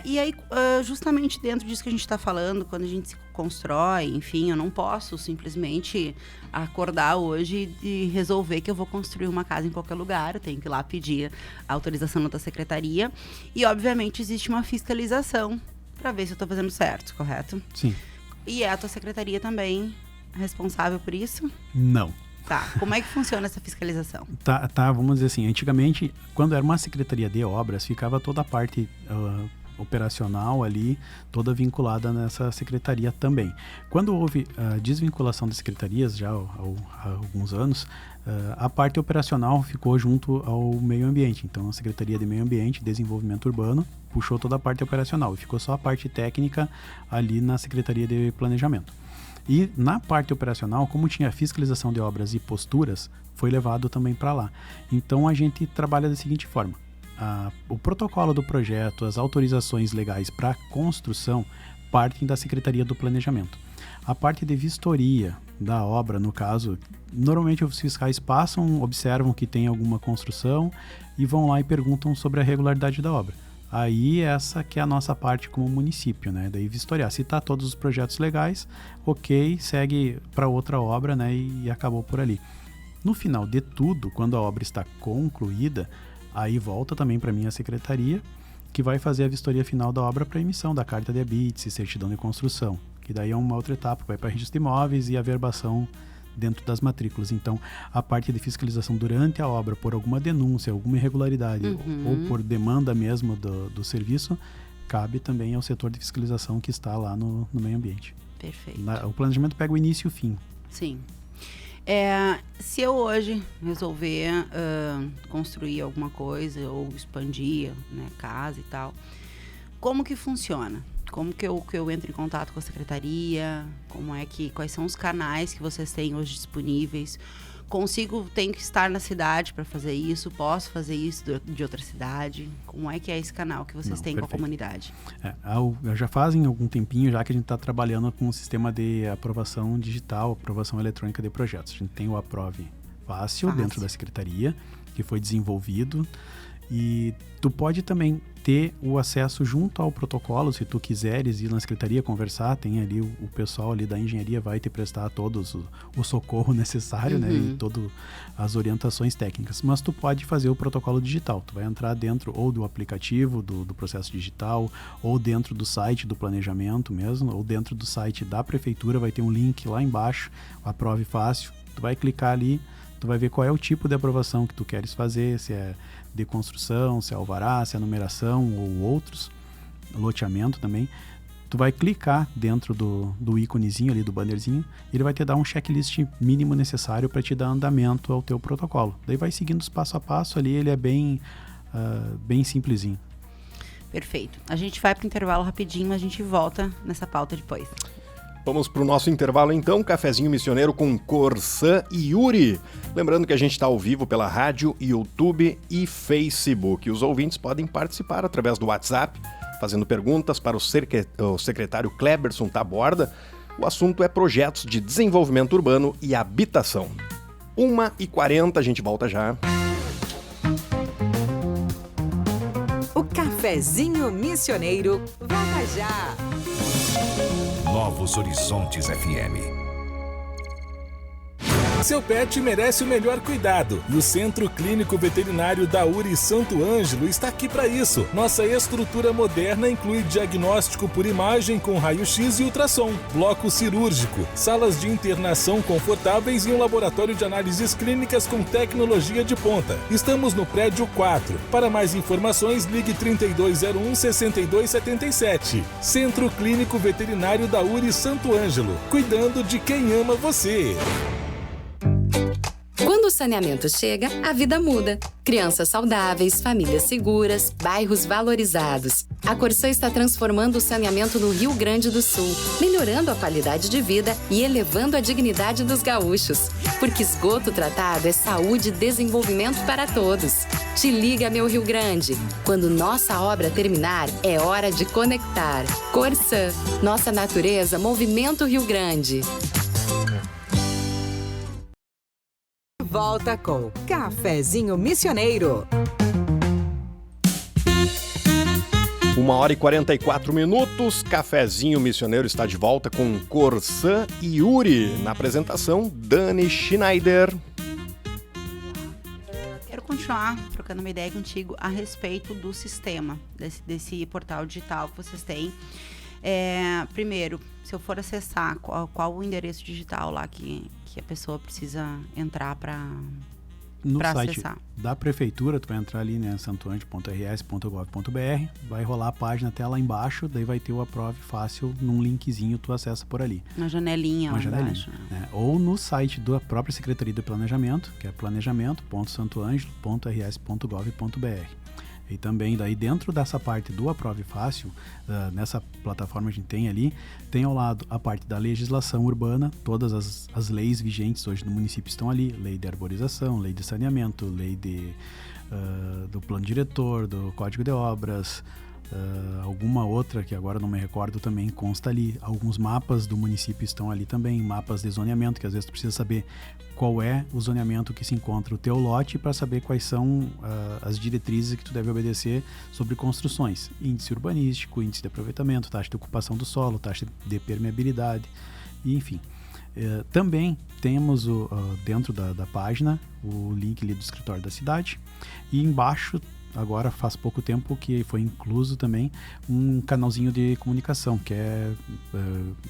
E aí, justamente dentro disso que a gente está falando, quando a gente se constrói, enfim, eu não posso simplesmente acordar hoje e resolver que eu vou construir uma casa em qualquer lugar. Eu tenho que ir lá pedir a autorização da secretaria. E, obviamente, existe uma fiscalização para ver se eu estou fazendo certo, correto? Sim. E é a tua secretaria também responsável por isso? Não. Como é que funciona essa fiscalização? Vamos dizer assim, antigamente, quando era uma secretaria de obras, ficava toda a parte operacional ali, toda vinculada nessa secretaria também. Quando houve a desvinculação das secretarias, já há alguns anos, a parte operacional ficou junto ao meio ambiente. Então, a Secretaria de Meio Ambiente e Desenvolvimento Urbano puxou toda a parte operacional e ficou só a parte técnica ali na Secretaria de Planejamento. E na parte operacional, como tinha fiscalização de obras e posturas, foi levado também para lá. Então a gente trabalha da seguinte forma: o protocolo do projeto, as autorizações legais para construção partem da Secretaria do Planejamento. A parte de vistoria da obra, no caso, normalmente os fiscais passam, observam que tem alguma construção e vão lá e perguntam sobre a regularidade da obra. Aí essa que é a nossa parte como município, né? Daí vistoriar. Se tá todos os projetos legais, ok, segue para outra obra, né? E acabou por ali. No final de tudo, quando a obra está concluída, aí volta também para minha secretaria, que vai fazer a vistoria final da obra para emissão da carta de habites e certidão de construção. Que daí é uma outra etapa, vai para registro de imóveis e a averbação dentro das matrículas. Então, a parte de fiscalização durante a obra por alguma denúncia, alguma irregularidade ou por demanda mesmo do serviço, cabe também ao setor de fiscalização que está lá no meio ambiente. Perfeito. O planejamento pega o início e o fim. Sim. Se eu hoje resolver construir alguma coisa ou expandir, né, casa e tal, como que funciona? Como que eu entro em contato com a secretaria? Quais são os canais que vocês têm hoje disponíveis? Tenho que estar na cidade para fazer isso? Posso fazer isso de outra cidade? Como é que é esse canal que vocês têm com a comunidade? Já fazem algum tempinho já que a gente está trabalhando com o sistema de aprovação digital, aprovação eletrônica de projetos. A gente tem o Aprove Fácil dentro da secretaria, que foi desenvolvido. E tu pode também ter o acesso junto ao protocolo, se tu quiseres ir na secretaria conversar, tem ali o pessoal ali da engenharia vai te prestar todos o socorro necessário, né, e todas as orientações técnicas. Mas tu pode fazer o protocolo digital, tu vai entrar dentro ou do aplicativo do processo digital, ou dentro do site do planejamento mesmo, ou dentro do site da prefeitura, vai ter um link lá embaixo, Aprove Fácil, tu vai clicar ali, tu vai ver qual é o tipo de aprovação que tu queres fazer, se é de construção, se é alvará, se é numeração ou outros. loteamento também, tu vai clicar dentro do íconezinho ali, do bannerzinho, e ele vai te dar um checklist mínimo necessário para te dar andamento ao teu protocolo. Daí vai seguindo os passo a passo ali, ele é bem simplesinho. Perfeito. A gente vai para o intervalo rapidinho, mas a gente volta nessa pauta depois. Vamos para o nosso intervalo então, cafezinho missioneiro com Corsã e Yuri. Lembrando que a gente está ao vivo pela rádio, YouTube e Facebook. Os ouvintes podem participar através do WhatsApp, fazendo perguntas para o secretário Cleberson Taborda. O assunto é projetos de desenvolvimento urbano e habitação. 1h40, a gente volta já. O cafezinho missioneiro volta já. Novos Horizontes FM. Seu pet merece o melhor cuidado e o Centro Clínico Veterinário da URI Santo Ângelo está aqui para isso. Nossa estrutura moderna inclui diagnóstico por imagem com raio-x e ultrassom, bloco cirúrgico, salas de internação confortáveis e um laboratório de análises clínicas com tecnologia de ponta. Estamos no prédio 4. Para mais informações, ligue 3201-6277. Centro Clínico Veterinário da URI Santo Ângelo, cuidando de quem ama você. Quando o saneamento chega, a vida muda. Crianças saudáveis, famílias seguras, bairros valorizados. A Corsã está transformando o saneamento no Rio Grande do Sul, melhorando a qualidade de vida e elevando a dignidade dos gaúchos. Porque esgoto tratado é saúde e desenvolvimento para todos. Te liga, meu Rio Grande. Quando nossa obra terminar, é hora de conectar. Corsã, nossa natureza, movimento Rio Grande. Volta com Cafezinho Missioneiro. 1h44, Cafezinho Missioneiro está de volta com Corsã e Yuri. Na apresentação, Dani Schneider. Quero continuar trocando uma ideia contigo a respeito do sistema, desse portal digital que vocês têm. Primeiro, se eu for acessar, qual o endereço digital lá que a pessoa precisa entrar para site acessar? Da prefeitura, tu vai entrar ali, né, santoange.rs.gov.br, vai rolar a página até lá embaixo, daí vai ter o Aprove Fácil num linkzinho, tu acessa por ali. Uma janelinha lá embaixo. Né? Ou no site da própria Secretaria do Planejamento, que é planejamento.santoangelo.rs.gov.br. E também daí dentro dessa parte do Aprove Fácil, nessa plataforma que a gente tem ali, tem ao lado a parte da legislação urbana, todas as leis vigentes hoje no município estão ali, lei de arborização, lei de saneamento, lei do plano diretor, do código de obras, alguma outra que agora não me recordo também consta ali. Alguns mapas do município estão ali também, mapas de zoneamento, que às vezes tu precisa saber qual é o zoneamento que se encontra o teu lote para saber quais são as diretrizes que tu deve obedecer sobre construções. Índice urbanístico, índice de aproveitamento, taxa de ocupação do solo, taxa de permeabilidade, e enfim. Também temos dentro da página o link ali do escritório da cidade, e embaixo agora faz pouco tempo que foi incluso também um canalzinho de comunicação, que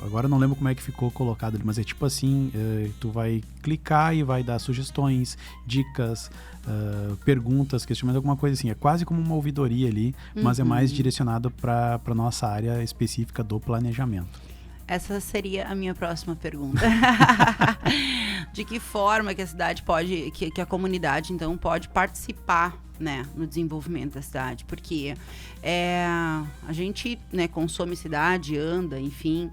agora não lembro como é que ficou colocado ali, mas é tipo assim, tu vai clicar e vai dar sugestões, dicas, perguntas, questionamentos, alguma coisa assim, é quase como uma ouvidoria ali, mas é mais direcionado para nossa área específica do planejamento. Essa seria a minha próxima pergunta. De que forma que a cidade pode, que a comunidade então pode participar, né, no desenvolvimento da cidade? Porque a gente, né, consome cidade, anda, enfim,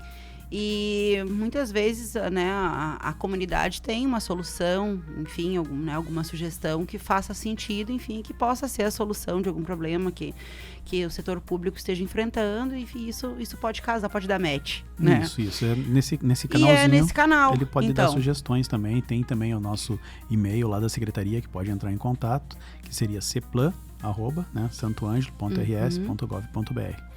e muitas vezes, né, a comunidade tem uma solução, enfim, alguma sugestão que faça sentido, enfim, que possa ser a solução de algum problema que o setor público esteja enfrentando, e isso pode casar, pode dar match, né? Isso, nesse canalzinho. E nesse canal. Ele pode dar sugestões também, tem também o nosso e-mail lá da secretaria que pode entrar em contato, que seria ceplan@santoangelo.rs.gov.br.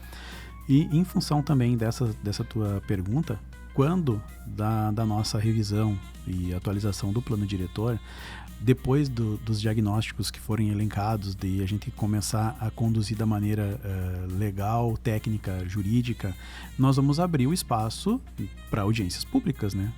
E em função também dessa tua pergunta, quando da nossa revisão e atualização do plano diretor, depois dos diagnósticos que forem elencados, de a gente começar a conduzir da maneira legal, técnica, jurídica, nós vamos abrir o espaço para audiências públicas, né?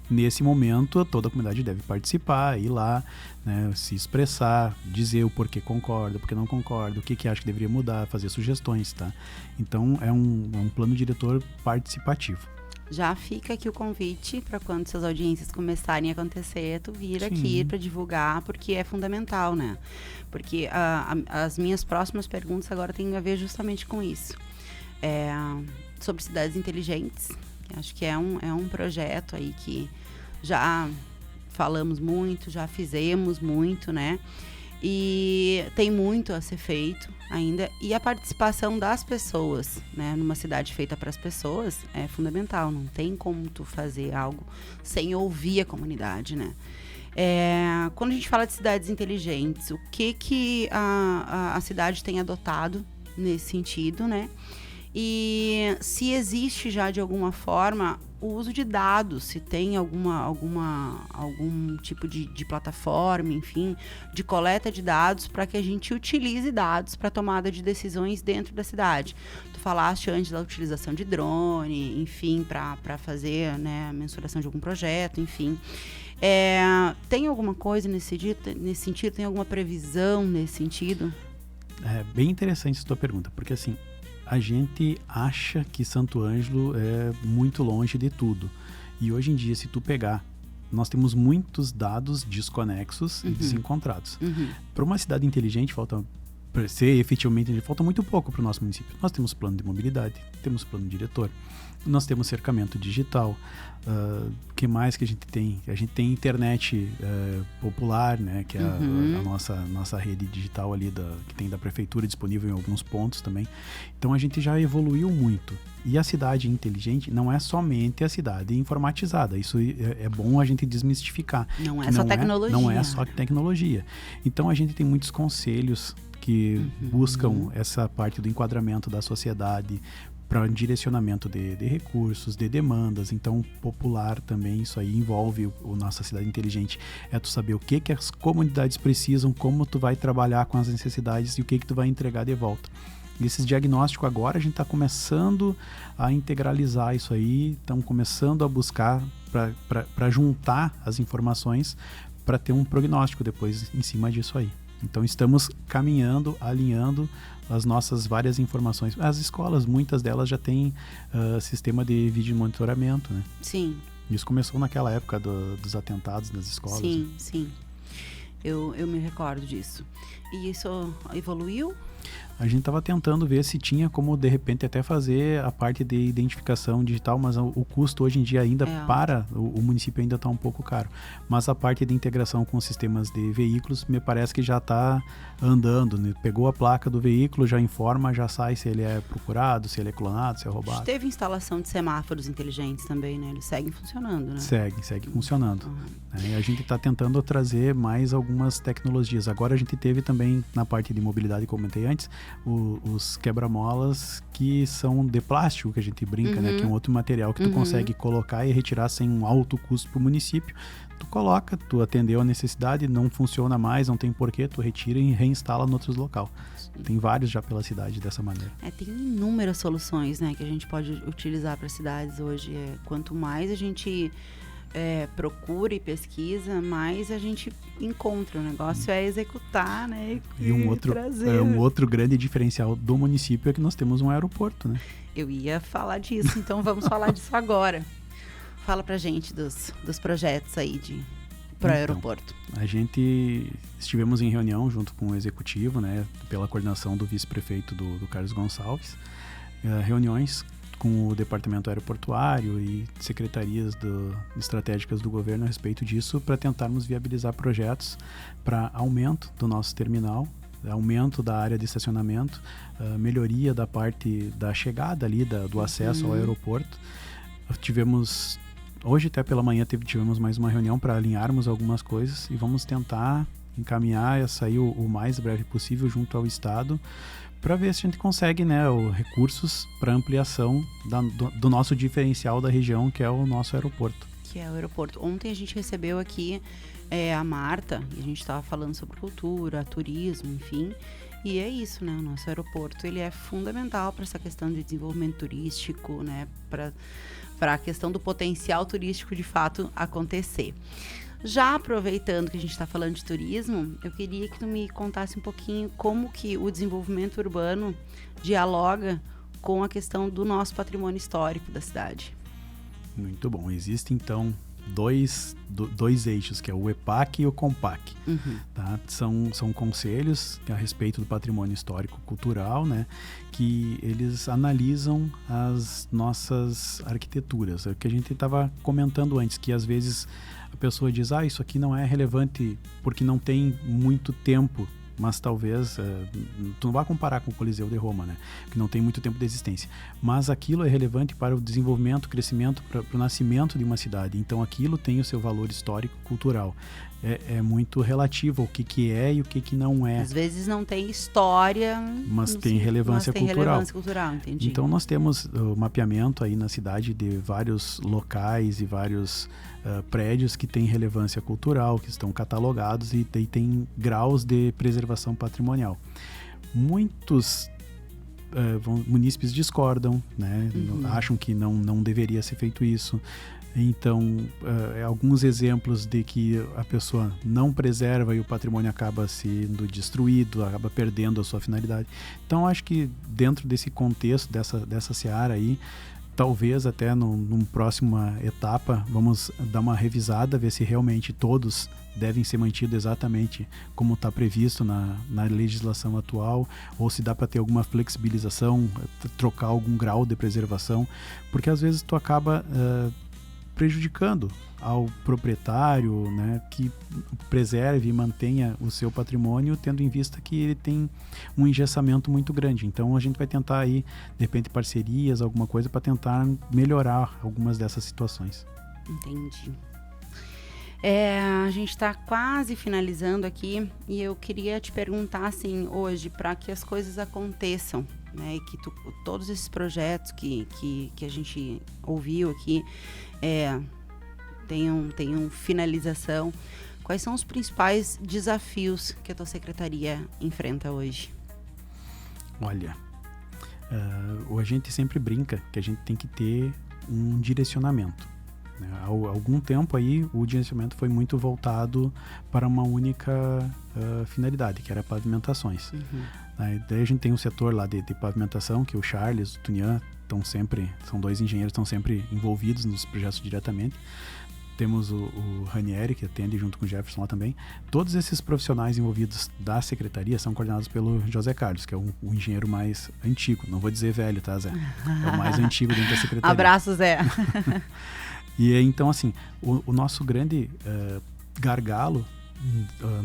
Nesse momento, toda a comunidade deve participar, ir lá, né, se expressar, dizer o porquê concorda, porquê não concorda, o que acha que deveria mudar, fazer sugestões, tá? Então, é um plano diretor participativo. Já fica aqui o convite para quando essas audiências começarem a acontecer, tu vir aqui para divulgar, porque é fundamental, né? Porque as minhas próximas perguntas agora têm a ver justamente com isso. Sobre cidades inteligentes, acho que é um projeto aí que já falamos muito, já fizemos muito, né? E tem muito a ser feito ainda. E a participação das pessoas, né? Numa cidade feita para as pessoas é fundamental. Não tem como tu fazer algo sem ouvir a comunidade, né? Quando a gente fala de cidades inteligentes, o que a cidade tem adotado nesse sentido, né? E se existe já de alguma forma o uso de dados, se tem algum tipo de plataforma, enfim, de coleta de dados para que a gente utilize dados para tomada de decisões dentro da cidade. Tu falaste antes da utilização de drone, enfim, para fazer, né, a mensuração de algum projeto, enfim. Tem alguma coisa nesse sentido? Tem alguma previsão nesse sentido? É bem interessante essa tua pergunta, porque assim, a gente acha que Santo Ângelo é muito longe de tudo. E hoje em dia, se tu pegar, nós temos muitos dados desconexos e desencontrados. Para uma cidade inteligente, falta muito pouco para o nosso município. Nós temos plano de mobilidade, temos plano diretor, nós temos cercamento digital. Que mais que a gente tem? A gente tem internet popular, né? Que é a nossa rede digital ali que tem da prefeitura disponível em alguns pontos também. Então a gente já evoluiu muito. E a cidade inteligente não é somente a cidade informatizada. Isso é bom a gente desmistificar. Não é só tecnologia. Não é só tecnologia. Então a gente tem muitos conselhos que buscam essa parte do enquadramento da sociedade para direcionamento de recursos, de demandas. Então, popular também, isso aí envolve o Nossa Cidade Inteligente. É tu saber o que as comunidades precisam, como tu vai trabalhar com as necessidades e o que tu vai entregar de volta. E esses diagnósticos agora a gente está começando a integralizar isso aí, estamos começando a buscar para juntar as informações para ter um prognóstico depois em cima disso aí. Então estamos caminhando, alinhando as nossas várias informações. As escolas, muitas delas já têm sistema de vídeo monitoramento, né? Sim. Isso começou naquela época dos atentados nas escolas. Sim, né? sim. Eu me recordo disso. E isso evoluiu? A gente estava tentando ver se tinha como, de repente, até fazer a parte de identificação digital, mas o custo hoje em dia ainda para o município ainda está um pouco caro. Mas a parte de integração com os sistemas de veículos, me parece que já está andando, né? Pegou a placa do veículo, já informa, já sai se ele é procurado, se ele é clonado, se é roubado. Teve instalação de semáforos inteligentes também, né? Eles seguem funcionando, né? Segue funcionando. A gente está tentando trazer mais algumas tecnologias. Agora a gente teve também, na parte de mobilidade, como comentei antes, os quebra-molas que são de plástico, que a gente brinca, né? Que é um outro material que tu consegue colocar e retirar sem um alto custo para o município. Tu coloca, tu atendeu a necessidade, não funciona mais, não tem porquê, tu retira e reinstala no outro local. Tem vários já pela cidade dessa maneira. Tem inúmeras soluções, né, que a gente pode utilizar para cidades hoje. Quanto mais a gente procura e pesquisa, mais a gente encontra. O negócio é executar, né? E um outro grande diferencial do município é que nós temos um aeroporto, né? Eu ia falar disso, então vamos falar disso agora. Fala pra gente dos projetos aí pro aeroporto. A gente estivemos em reunião junto com o executivo, né? Pela coordenação do vice-prefeito do Carlos Gonçalves. Reuniões com o departamento aeroportuário e secretarias estratégicas do governo a respeito disso, para tentarmos viabilizar projetos para aumento do nosso terminal, aumento da área de estacionamento, melhoria da parte da chegada ali, do acesso ao aeroporto. Hoje até pela manhã tivemos mais uma reunião para alinharmos algumas coisas e vamos tentar encaminhar essa aí o mais breve possível junto ao Estado, para ver se a gente consegue, né, recursos para ampliação do nosso diferencial da região, que é o nosso aeroporto. Que é o aeroporto. Ontem a gente recebeu aqui a Marta, e a gente estava falando sobre cultura, turismo, enfim. E é isso, né? O nosso aeroporto, ele é fundamental para essa questão de desenvolvimento turístico, né? Para a questão do potencial turístico de fato acontecer. Já aproveitando que a gente está falando de turismo, eu queria que tu me contasse um pouquinho como que o desenvolvimento urbano dialoga com a questão do nosso patrimônio histórico da cidade. Muito bom. Existem, então, dois eixos, que é o EPAC e o COMPAC. Tá? São conselhos a respeito do patrimônio histórico-cultural, né? Que eles analisam as nossas arquiteturas. É o que a gente estava comentando antes, que às vezes a pessoa diz, isso aqui não é relevante porque não tem muito tempo, mas talvez, tu não vai comparar com o Coliseu de Roma, né? Que não tem muito tempo de existência. Mas aquilo é relevante para o desenvolvimento, crescimento, para o nascimento de uma cidade. Então aquilo tem o seu valor histórico-cultural. É muito relativo ao que é e o que não é. Às vezes não tem história, mas tem relevância cultural. Entendi. Então nós temos o mapeamento aí na cidade de vários locais e vários prédios que têm relevância cultural, que estão catalogados e tem graus de preservação patrimonial. Muitos munícipes discordam, né? Acham que não deveria ser feito isso. Então, alguns exemplos de que a pessoa não preserva e o patrimônio acaba sendo destruído, acaba perdendo a sua finalidade. Então, acho que dentro desse contexto, dessa seara aí, talvez até numa próxima etapa, vamos dar uma revisada, ver se realmente todos devem ser mantidos exatamente como está previsto na legislação atual, ou se dá para ter alguma flexibilização, trocar algum grau de preservação, porque às vezes tu acaba prejudicando ao proprietário, né, que preserve e mantenha o seu patrimônio, tendo em vista que ele tem um engessamento muito grande. Então a gente vai tentar aí, de repente, parcerias, alguma coisa para tentar melhorar algumas dessas situações. Entendi. A gente está quase finalizando aqui e eu queria te perguntar, assim, hoje, para que as coisas aconteçam, né, e que todos esses projetos que a gente ouviu aqui tenham finalização, quais são os principais desafios que a tua secretaria enfrenta hoje? Olha, a gente sempre brinca que a gente tem que ter um direcionamento. Há algum tempo aí o direcionamento foi muito voltado para uma única finalidade, que era pavimentações. Daí a gente tem um setor lá de pavimentação, que o Charles, o Tunian, são dois engenheiros que estão sempre envolvidos nos projetos diretamente. Temos o Ranieri, que atende junto com o Jefferson lá também. Todos esses profissionais envolvidos da secretaria são coordenados pelo José Carlos, que é o engenheiro mais antigo. Não vou dizer velho, tá, Zé? É o mais antigo dentro da secretaria. Abraço, Zé. E então, assim, o nosso grande gargalo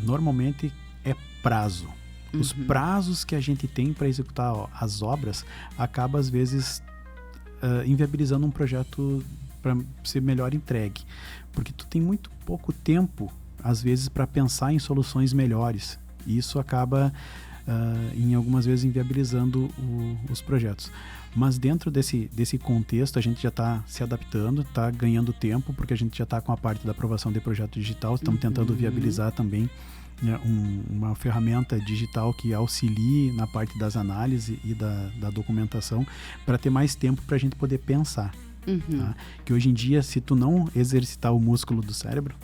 normalmente é prazo. Os prazos que a gente tem para executar as obras acaba, às vezes, inviabilizando um projeto para ser melhor entregue. Porque tu tem muito pouco tempo, às vezes, para pensar em soluções melhores. E isso acaba, em algumas vezes, inviabilizando os projetos. Mas dentro desse contexto, a gente já está se adaptando, está ganhando tempo, porque a gente já está com a parte da aprovação de projeto digital, estamos tentando viabilizar também, né, uma ferramenta digital que auxilie na parte das análises e da documentação, para ter mais tempo para a gente poder pensar. Tá? Que hoje em dia, se tu não exercitar o músculo do cérebro,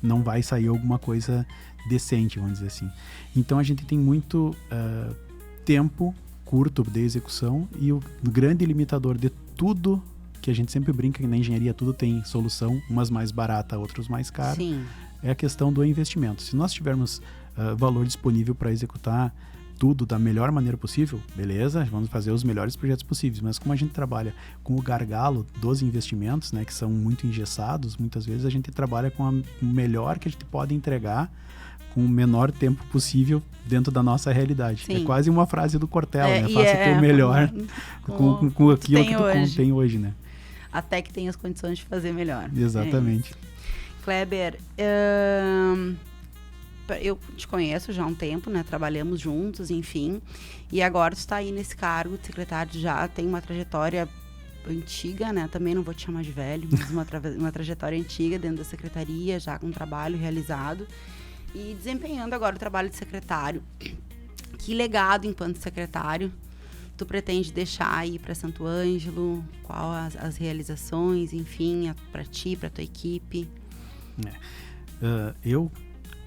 não vai sair alguma coisa decente, vamos dizer assim. Então a gente tem muito tempo curto de execução, e o grande limitador de tudo, que a gente sempre brinca que na engenharia tudo tem solução, umas mais barata, outras mais caras. Sim. É a questão do investimento. Se nós tivermos valor disponível para executar tudo da melhor maneira possível, beleza, vamos fazer os melhores projetos possíveis, mas como a gente trabalha com o gargalo dos investimentos, né, que são muito engessados, muitas vezes a gente trabalha com o melhor que a gente pode entregar com o menor tempo possível dentro da nossa realidade. Sim. É quase uma frase do Cortella, né? Faça o teu melhor com aquilo que tu tem hoje, né? Até que tenha as condições de fazer melhor. Exatamente. Kleber, eu te conheço já há um tempo, né? Trabalhamos juntos, enfim. E agora tu está aí nesse cargo de secretário, já tem uma trajetória antiga, né? Também não vou te chamar de velho, mas uma trajetória antiga dentro da secretaria, já com um trabalho realizado. E desempenhando agora o trabalho de secretário. Que legado enquanto secretário tu pretende deixar aí para Santo Ângelo? Qual as realizações, enfim, para ti, para tua equipe? Eu,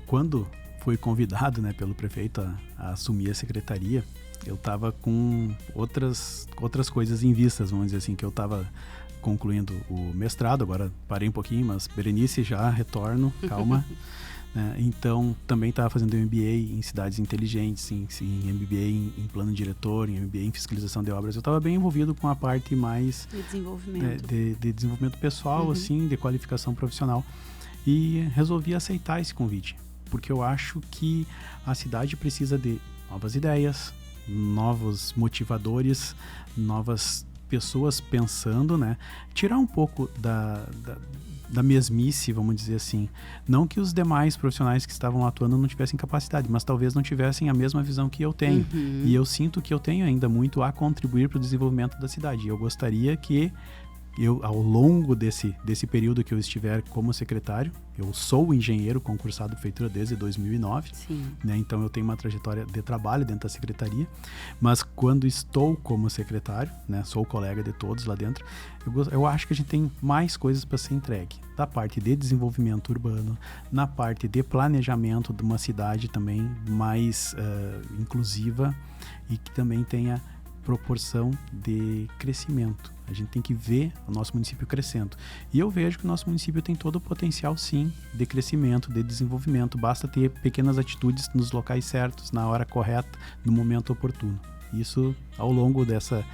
quando fui convidado, né, pelo prefeito a assumir a secretaria, eu estava com outras coisas em vistas, vamos dizer assim, que eu estava concluindo o mestrado, agora parei um pouquinho, mas Berenice, já retorno, calma. Então, também estava fazendo MBA em cidades inteligentes, em MBA em plano diretor, em MBA em fiscalização de obras. Eu estava bem envolvido com a parte mais de desenvolvimento, de desenvolvimento pessoal, assim, de qualificação profissional. E resolvi aceitar esse convite, porque eu acho que a cidade precisa de novas ideias, novos motivadores, novas pessoas pensando, né? Tirar um pouco da mesmice, vamos dizer assim. Não que os demais profissionais que estavam atuando não tivessem capacidade, mas talvez não tivessem a mesma visão que eu tenho. E eu sinto que eu tenho ainda muito a contribuir para o desenvolvimento da cidade. Eu gostaria que ao longo desse período que eu estiver como secretário, eu sou engenheiro concursado prefeitura desde 2009, né? Então eu tenho uma trajetória de trabalho dentro da secretaria, mas quando estou como secretário, né, sou colega de todos lá dentro, eu acho que a gente tem mais coisas para ser entregue, da parte de desenvolvimento urbano, na parte de planejamento de uma cidade também mais inclusiva e que também tenha proporção de crescimento. A gente tem que ver o nosso município crescendo. E eu vejo que o nosso município tem todo o potencial, sim, de crescimento, de desenvolvimento. Basta ter pequenas atitudes nos locais certos, na hora correta, no momento oportuno. Isso, ao longo dessa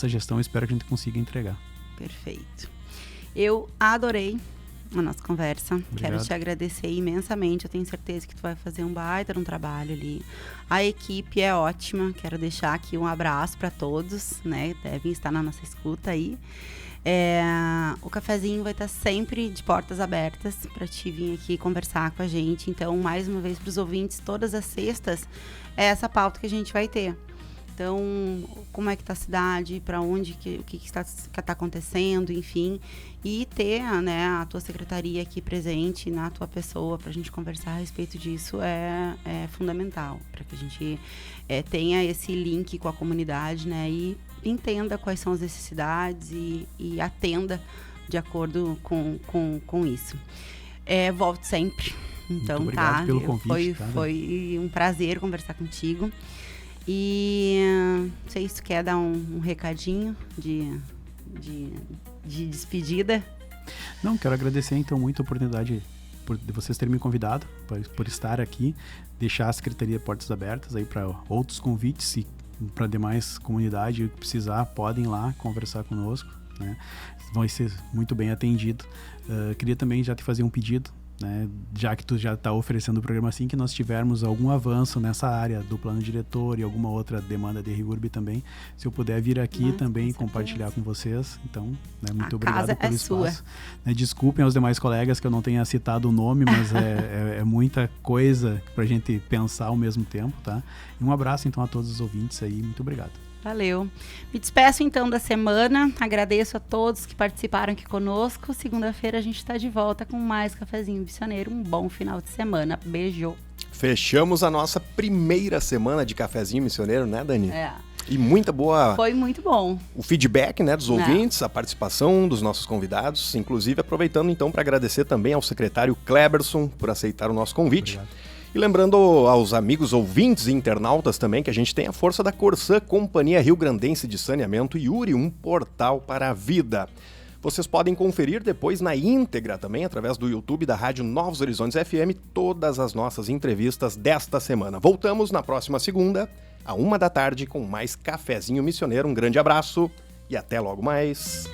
gestão, eu espero que a gente consiga entregar. Perfeito. Eu adorei a nossa conversa. Obrigado. Quero te agradecer imensamente. Eu tenho certeza que tu vai fazer um baita de um trabalho ali. A equipe é ótima. Quero deixar aqui um abraço para todos, né? Devem estar na nossa escuta aí. O cafezinho vai estar sempre de portas abertas para te vir aqui conversar com a gente. Então, mais uma vez, para os ouvintes, todas as sextas é essa pauta que a gente vai ter. Então, como é que está a cidade, para onde, o que está acontecendo, enfim. E ter, né, a tua secretaria aqui presente na tua pessoa para a gente conversar a respeito disso é fundamental. Para que a gente tenha esse link com a comunidade, né, e entenda quais são as necessidades e atenda de acordo com isso. Volte sempre. Então, muito obrigado pelo convite, foi um prazer conversar contigo. E não sei se tu quer dar um recadinho de despedida. Não, quero agradecer então muito a oportunidade de vocês terem me convidado, por estar aqui, deixar a Secretaria Portas Abertas aí para outros convites e para demais comunidade que precisar, podem ir lá conversar conosco, né? Vão ser muito bem atendido. Queria também já te fazer um pedido, né, já que tu já está oferecendo o programa assim, que nós tivermos algum avanço nessa área do plano diretor e alguma outra demanda de RIURB também, se eu puder vir aqui também compartilhar com vocês, então, né, muito obrigado pelo espaço. Né, desculpem aos demais colegas que eu não tenha citado o nome, mas é muita coisa para a gente pensar ao mesmo tempo, tá? E um abraço então a todos os ouvintes aí, muito obrigado. Valeu. Me despeço então da semana. Agradeço a todos que participaram aqui conosco. Segunda-feira a gente está de volta com mais Cafezinho Missioneiro. Um bom final de semana. Beijo. Fechamos a nossa primeira semana de Cafezinho Missioneiro, né, Dani? E muita boa... Foi muito bom. O feedback, né, dos ouvintes, a participação dos nossos convidados. Inclusive, aproveitando então para agradecer também ao secretário Kleberson por aceitar o nosso convite. Obrigado. E lembrando aos amigos ouvintes e internautas também que a gente tem a força da Corsã, Companhia Rio Grandense de Saneamento e URI, um portal para a vida. Vocês podem conferir depois na íntegra também, através do YouTube da Rádio Novos Horizontes FM, todas as nossas entrevistas desta semana. Voltamos na próxima segunda, à 13h, com mais Cafezinho Missioneiro. Um grande abraço e até logo mais.